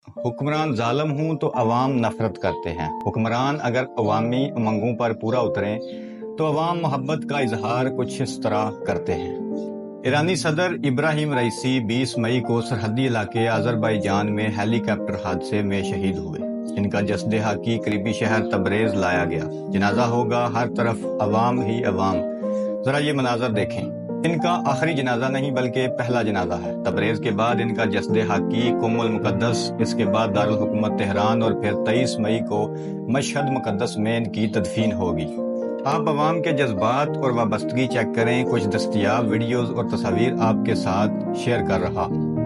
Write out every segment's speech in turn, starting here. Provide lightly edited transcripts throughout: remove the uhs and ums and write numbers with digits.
حکمران ظالم ہوں تو عوام نفرت کرتے ہیں، حکمران اگر عوامی امنگوں پر پورا اتریں تو عوام محبت کا اظہار کچھ اس طرح کرتے ہیں۔ ایرانی صدر ابراہیم رئیسی 20 مئی کو سرحدی علاقے آذربائیجان میں ہیلی کاپٹر حادثے میں شہید ہوئے۔ ان کا جسد حقیقی قریبی شہر تبریز لایا گیا، جنازہ ہوگا، ہر طرف عوام ہی عوام۔ ذرا یہ مناظر دیکھیں، ان کا آخری جنازہ نہیں بلکہ پہلا جنازہ ہے۔ تبریز کے بعد ان کا جسد حقیقی قم المقدس، اس کے بعد دارالحکومت تہران اور پھر 23 مئی کو مشہد مقدس میں ان کی تدفین ہوگی۔ آپ عوام کے جذبات اور وابستگی چیک کریں، کچھ دستیاب ویڈیوز اور تصاویر آپ کے ساتھ شیئر کر رہا ہوں۔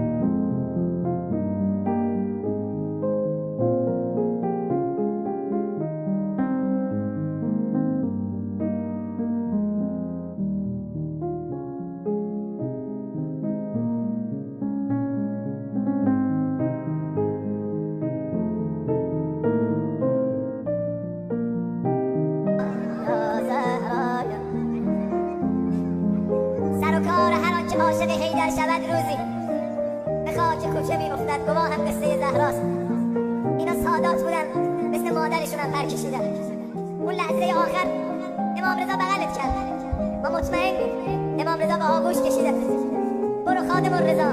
سر هر آنچه عاشق حیدر شود روزی به خاک کوچه میافتد، گواه هم قصه زهراست. اینا سادات بودن، مثل مادرشون هم پر کشیدن. اون لحظه آخر امام رضا بغلت کرد و مطمئن بود امام رضا با آغوش کشیده. برو خادم الرضا،